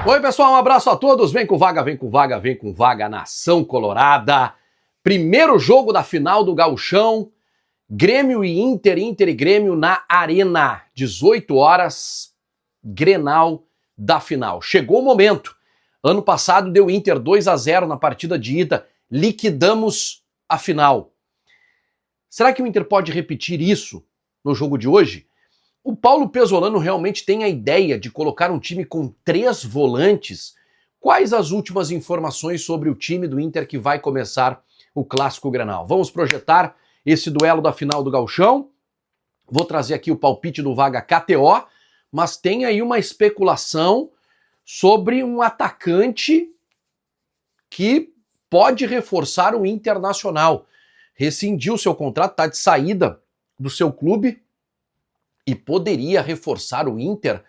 Oi, pessoal, um abraço a todos. Vem com vaga, vem com vaga, vem com vaga, nação colorada. Primeiro jogo da final do Gauchão. Grêmio e Inter, Inter e Grêmio na Arena. 18 horas, Grenal da final. Chegou o momento. Ano passado deu Inter 2-0 na partida de ida. Liquidamos a final. Será que o Inter pode repetir isso no jogo de hoje? O Paulo Pesolano realmente tem a ideia de colocar um time com 3 volantes? Quais as últimas informações sobre o time do Inter que vai começar o Clássico Grenal? Vamos projetar esse duelo da final do Gauchão. Vou trazer aqui o palpite do Vaga KTO, mas tem aí uma especulação sobre um atacante que pode reforçar o Internacional. Rescindiu seu contrato, está de saída do seu clube e poderia reforçar o Inter.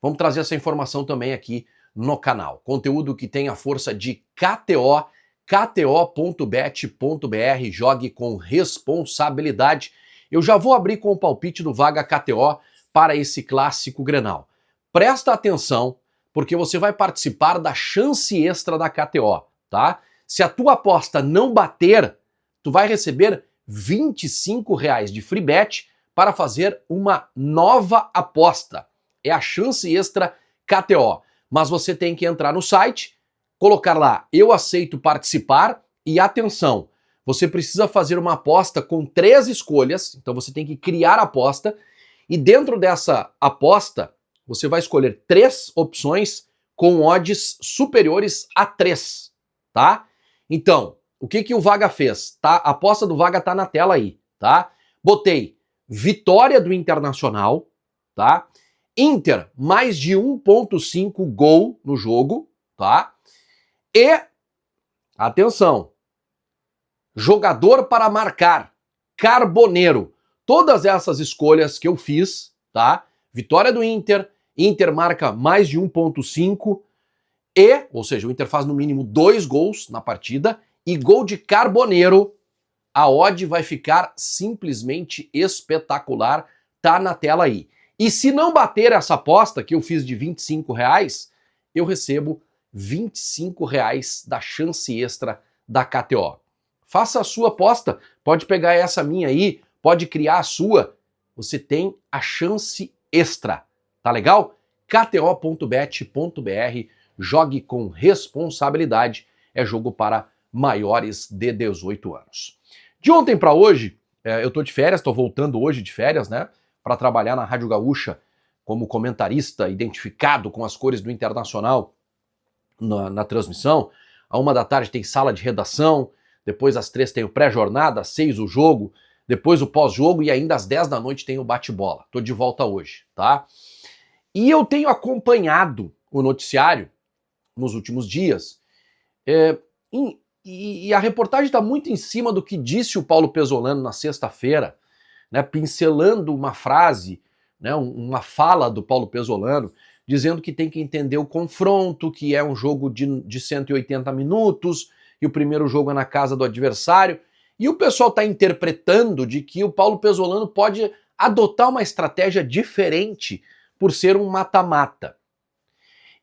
Vamos trazer essa informação também aqui no canal. Conteúdo que tem a força de KTO, kto.bet.br, jogue com responsabilidade. Eu já vou abrir com o palpite do Vaga KTO para esse Clássico Grenal. Presta atenção, porque você vai participar da chance extra da KTO, tá? Se a tua aposta não bater, tu vai receber R$ 25 de free bet para fazer uma nova aposta. É a chance extra KTO. Mas você tem que entrar no site, colocar lá, eu aceito participar, e atenção, você precisa fazer uma aposta com 3 escolhas, então você tem que criar a aposta, e dentro dessa aposta, você vai escolher 3 opções com odds superiores a 3, tá? Então, o que o Vaga fez? Tá? A aposta do Vaga tá na tela aí, tá? Botei vitória do Internacional, tá? Inter, mais de 1.5 gol no jogo, tá? E, atenção, jogador para marcar, Carboneiro. Todas essas escolhas que eu fiz, tá? Vitória do Inter, Inter marca mais de 1.5 e, ou seja, o Inter faz no mínimo 2 gols na partida e gol de Carboneiro. A odd vai ficar simplesmente espetacular, tá na tela aí. E se não bater essa aposta que eu fiz de R$ 25, eu recebo R$ 25 da chance extra da KTO. Faça a sua aposta, pode pegar essa minha aí, pode criar a sua. Você tem a chance extra, tá legal? kto.bet.br, jogue com responsabilidade, é jogo para maiores de 18 anos. De ontem para hoje, eu tô de férias, tô voltando hoje de férias, né, para trabalhar na Rádio Gaúcha como comentarista identificado com as cores do Internacional na transmissão. À 13h tem sala de redação, depois às 3 tem o pré-jornada, às 6 o jogo, depois o pós-jogo e ainda às 10 da noite tem o bate-bola. Tô de volta hoje, tá? E eu tenho acompanhado o noticiário nos últimos dias, e a reportagem está muito em cima do que disse o Paulo Pesolano na sexta-feira, né, pincelando uma frase, né, uma fala do Paulo Pesolano, dizendo que tem que entender o confronto, que é um jogo de 180 minutos, e o primeiro jogo é na casa do adversário. E o pessoal está interpretando de que o Paulo Pesolano pode adotar uma estratégia diferente por ser um mata-mata.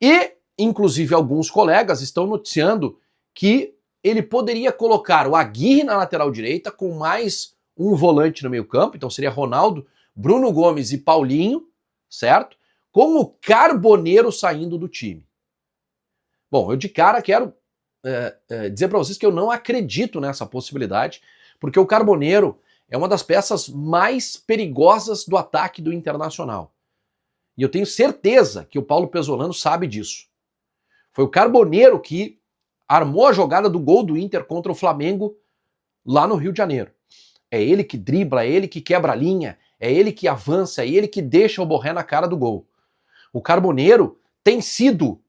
E, inclusive, alguns colegas estão noticiando que ele poderia colocar o Aguirre na lateral direita com mais um volante no meio campo, então seria Ronaldo, Bruno Gomes e Paulinho, certo? Com o Carboneiro saindo do time. Bom, eu de cara quero dizer para vocês que eu não acredito nessa possibilidade, porque o Carboneiro é uma das peças mais perigosas do ataque do Internacional. E eu tenho certeza que o Paulo Pesolano sabe disso. Foi o Carboneiro que armou a jogada do gol do Inter contra o Flamengo lá no Rio de Janeiro. É ele que dribla, é ele que quebra a linha, é ele que avança, é ele que deixa o Borré na cara do gol. O Carboneiro tem sido,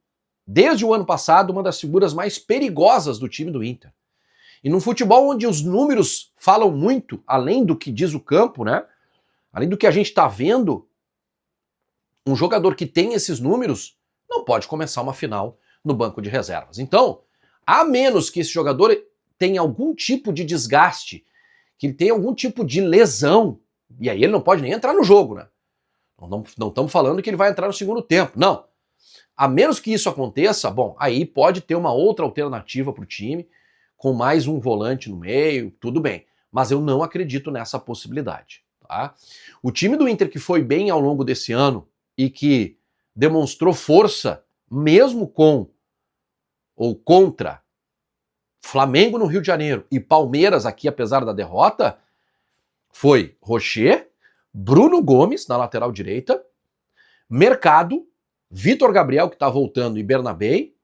desde o ano passado, uma das figuras mais perigosas do time do Inter. E num futebol onde os números falam muito, além do que diz o campo, né? Além do que a gente está vendo, um jogador que tem esses números não pode começar uma final no banco de reservas. Então, a menos que esse jogador tenha algum tipo de desgaste, que ele tenha algum tipo de lesão, e aí ele não pode nem entrar no jogo, né? Não estamos falando que ele vai entrar no segundo tempo, não. A menos que isso aconteça, bom, aí pode ter uma outra alternativa para o time, com mais um volante no meio, tudo bem. Mas eu não acredito nessa possibilidade. Tá? O time do Inter que foi bem ao longo desse ano e que demonstrou força, mesmo com ou contra Flamengo no Rio de Janeiro e Palmeiras aqui, apesar da derrota, foi Rocher, Bruno Gomes na lateral direita, Mercado, Vitor Gabriel, que tá voltando, e Bernabei,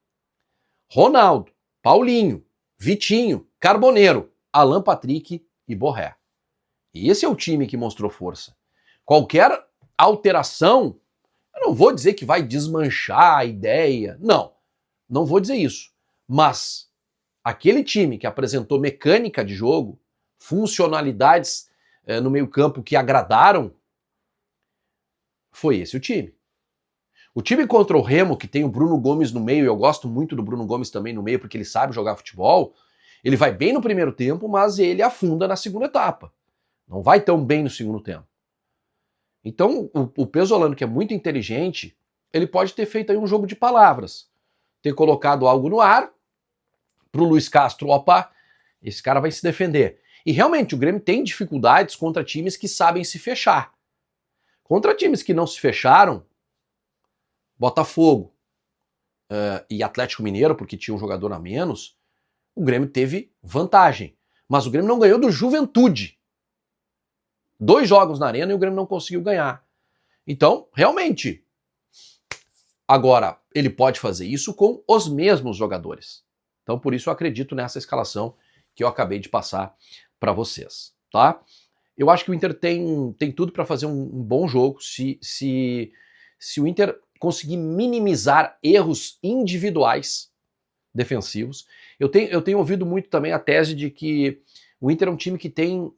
Ronaldo, Paulinho, Vitinho, Carboneiro, Alan Patrick e Borré. E esse é o time que mostrou força. Qualquer alteração, eu não vou dizer que vai desmanchar a ideia, não vou dizer isso. Mas aquele time que apresentou mecânica de jogo, funcionalidades no meio-campo que agradaram, foi esse o time. O time contra o Remo, que tem o Bruno Gomes no meio, e eu gosto muito do Bruno Gomes também no meio, porque ele sabe jogar futebol, ele vai bem no primeiro tempo, mas ele afunda na segunda etapa. Não vai tão bem no segundo tempo. Então, o Pesolano, que é muito inteligente, ele pode ter feito aí um jogo de palavras. Ter colocado algo no ar, pro Luiz Castro, opa, esse cara vai se defender. E realmente, o Grêmio tem dificuldades contra times que sabem se fechar. Contra times que não se fecharam, Botafogo e Atlético Mineiro, porque tinha um jogador a menos, o Grêmio teve vantagem. Mas o Grêmio não ganhou do Juventude. 2 jogos na Arena e o Grêmio não conseguiu ganhar. Então, realmente, agora, ele pode fazer isso com os mesmos jogadores. Então, por isso eu acredito nessa escalação que eu acabei de passar para vocês, tá? Eu acho que o Inter tem tudo para fazer um bom jogo se o Inter conseguir minimizar erros individuais defensivos. Eu tenho ouvido muito também a tese de que o Inter é um time que tem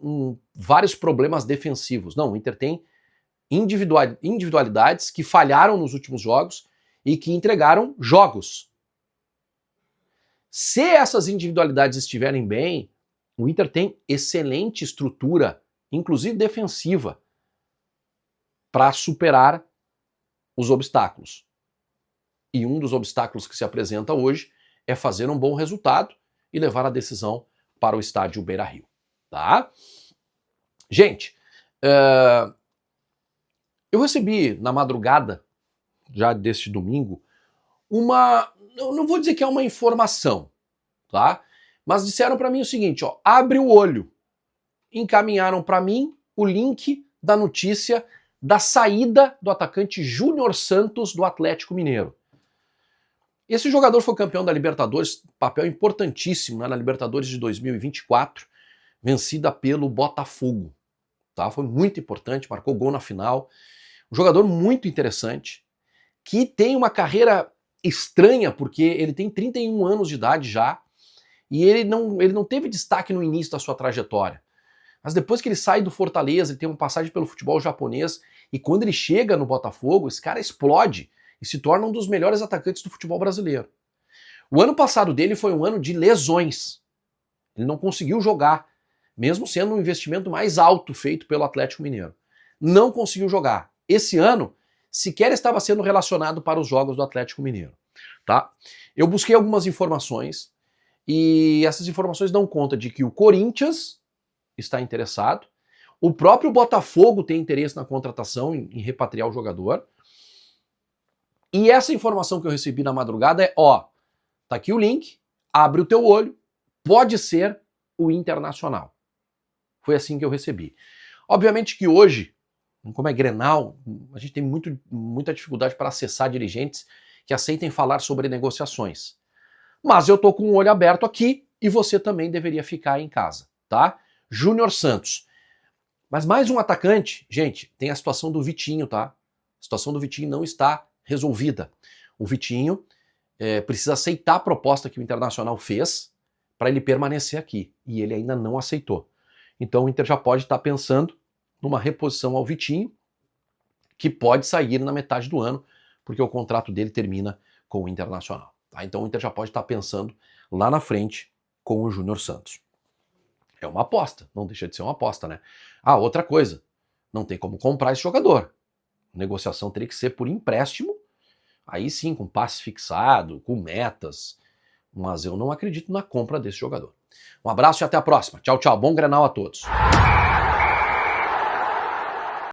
vários problemas defensivos. Não, o Inter tem individualidades que falharam nos últimos jogos e que entregaram jogos. Se essas individualidades estiverem bem, o Inter tem excelente estrutura, inclusive defensiva, para superar os obstáculos. E um dos obstáculos que se apresenta hoje é fazer um bom resultado e levar a decisão para o estádio Beira-Rio. Tá? Gente, eu recebi na madrugada, já deste domingo, eu não vou dizer que é uma informação, tá? Mas disseram para mim o seguinte, ó, abre o olho. Encaminharam para mim o link da notícia da saída do atacante Júnior Santos do Atlético Mineiro. Esse jogador foi campeão da Libertadores, papel importantíssimo, né, na Libertadores de 2024, vencida pelo Botafogo. Tá? Foi muito importante, marcou gol na final. Um jogador muito interessante, que tem uma carreira estranha, porque ele tem 31 anos de idade já, e ele não teve destaque no início da sua trajetória. Mas depois que ele sai do Fortaleza, ele tem uma passagem pelo futebol japonês, e quando ele chega no Botafogo, esse cara explode e se torna um dos melhores atacantes do futebol brasileiro. O ano passado dele foi um ano de lesões. Ele não conseguiu jogar, mesmo sendo um investimento mais alto feito pelo Atlético Mineiro. Não conseguiu jogar. Esse ano, sequer estava sendo relacionado para os jogos do Atlético Mineiro. Tá? Eu busquei algumas informações, e essas informações dão conta de que o Corinthians está interessado, o próprio Botafogo tem interesse na contratação, em repatriar o jogador, e essa informação que eu recebi na madrugada é, ó, tá aqui o link, abre o teu olho, pode ser o Internacional. Foi assim que eu recebi. Obviamente que hoje, como é Grenal, a gente tem muita dificuldade para acessar dirigentes que aceitem falar sobre negociações. Mas eu tô com o olho aberto aqui e você também deveria ficar em casa, tá? Júnior Santos. Mas mais um atacante, gente, tem a situação do Vitinho, tá? A situação do Vitinho não está resolvida. O Vitinho precisa aceitar a proposta que o Internacional fez para ele permanecer aqui. E ele ainda não aceitou. Então o Inter já pode estar pensando numa reposição ao Vitinho, que pode sair na metade do ano, porque o contrato dele termina com o Internacional. Tá? Então o Inter já pode estar pensando lá na frente com o Júnior Santos. É uma aposta, não deixa de ser uma aposta, né? Ah, outra coisa, não tem como comprar esse jogador. A negociação teria que ser por empréstimo. Aí sim, com passe fixado, com metas, mas eu não acredito na compra desse jogador. Um abraço e até a próxima. Tchau, tchau. Bom Grenal a todos.